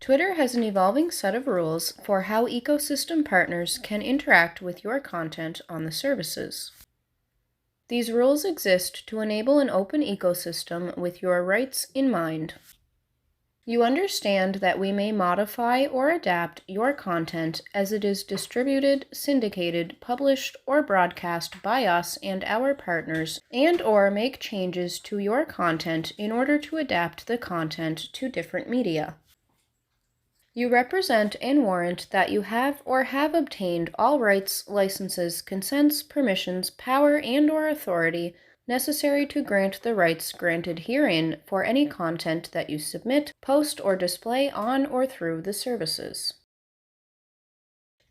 Twitter has an evolving set of rules for how ecosystem partners can interact with your content on the services. These rules exist to enable an open ecosystem with your rights in mind. You understand that we may modify or adapt your content as it is distributed, syndicated, published, or broadcast by us and our partners, and/or make changes to your content in order to adapt the content to different media. You represent and warrant that you have or have obtained all rights, licenses, consents, permissions, power, and/or authority necessary to grant the rights granted herein for any content that you submit, post, or display on or through the services.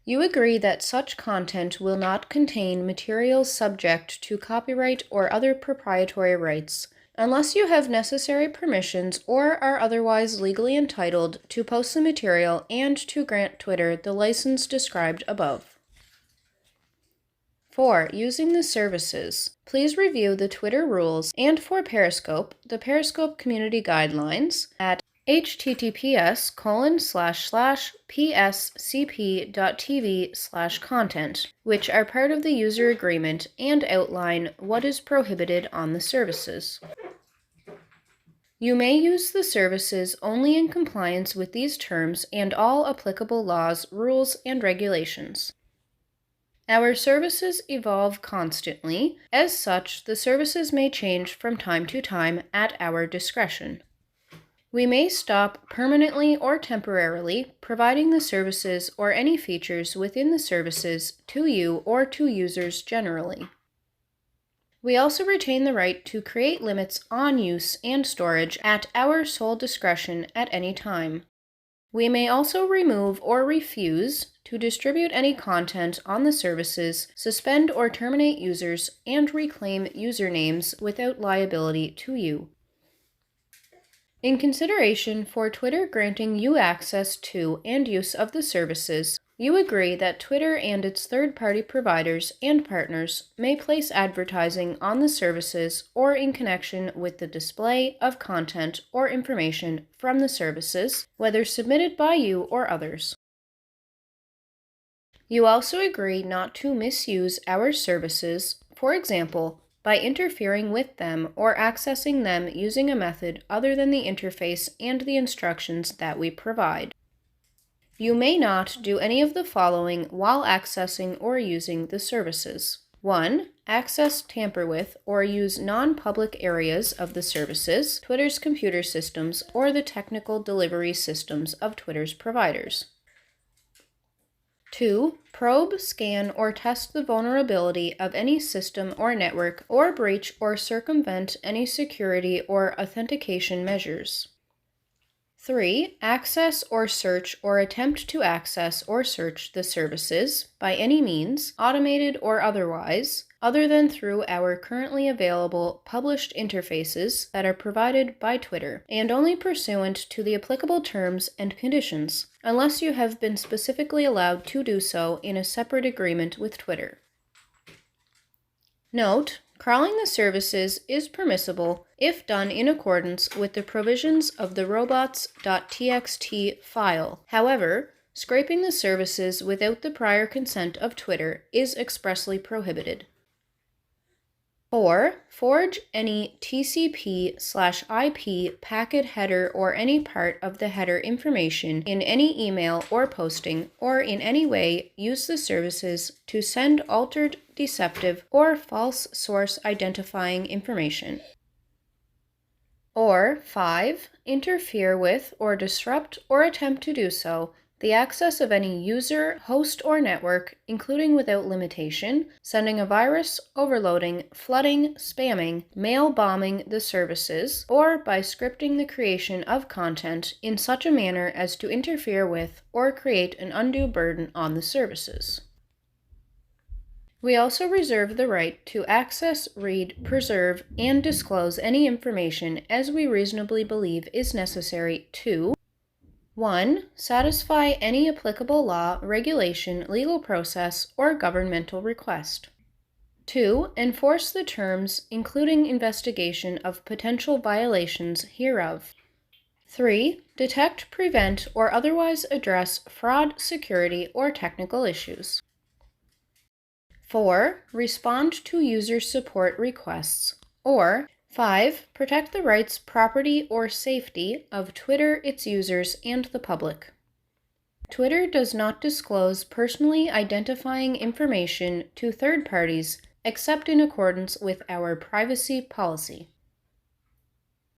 You agree that such content will not contain materials subject to copyright or other proprietary rights, unless you have necessary permissions or are otherwise legally entitled to post the material and to grant Twitter the license described above. 4. Using the services. Please review the Twitter rules and for Periscope, the Periscope Community Guidelines at https://pscp.tv/content, which are part of the user agreement and outline what is prohibited on the services. You may use the services only in compliance with these terms and all applicable laws, rules, and regulations. Our services evolve constantly. As such, the services may change from time to time at our discretion. We may stop permanently or temporarily providing the services or any features within the services to you or to users generally. We also retain the right to create limits on use and storage at our sole discretion at any time. We may also remove or refuse to distribute any content on the services, suspend or terminate users, and reclaim usernames without liability to you. In consideration for Twitter granting you access to and use of the services, you agree that Twitter and its third-party providers and partners may place advertising on the services or in connection with the display of content or information from the services, whether submitted by you or others. You also agree not to misuse our services, for example, by interfering with them or accessing them using a method other than the interface and the instructions that we provide. You may not do any of the following while accessing or using the services. 1. Access, tamper with, or use non-public areas of the services, Twitter's computer systems, or the technical delivery systems of Twitter's providers. 2. Probe, scan, or test the vulnerability of any system or network, or breach or circumvent any security or authentication measures. 3. Access or search or attempt to access or search the services by any means, automated or otherwise, other than through our currently available published interfaces that are provided by Twitter, and only pursuant to the applicable terms and conditions, unless you have been specifically allowed to do so in a separate agreement with Twitter. Note: crawling the services is permissible if done in accordance with the provisions of the robots.txt file. However, scraping the services without the prior consent of Twitter is expressly prohibited. 4. Forge any TCP/IP packet header or any part of the header information in any email or posting, or in any way use the services to send altered, deceptive, or false source identifying information. Or 5. Interfere with or disrupt or attempt to do so the access of any user, host, or network, including without limitation, sending a virus, overloading, flooding, spamming, mail bombing the services, or by scripting the creation of content in such a manner as to interfere with or create an undue burden on the services. We also reserve the right to access, read, preserve, and disclose any information as we reasonably believe is necessary to 1. Satisfy any applicable law, regulation, legal process, or governmental request. 2. Enforce the terms, including investigation of potential violations hereof. 3. Detect, prevent, or otherwise address fraud, security, or technical issues. 4. Respond to user support requests. Or 5. Protect the rights, property, or safety of Twitter, its users, and the public. Twitter does not disclose personally identifying information to third parties except in accordance with our privacy policy.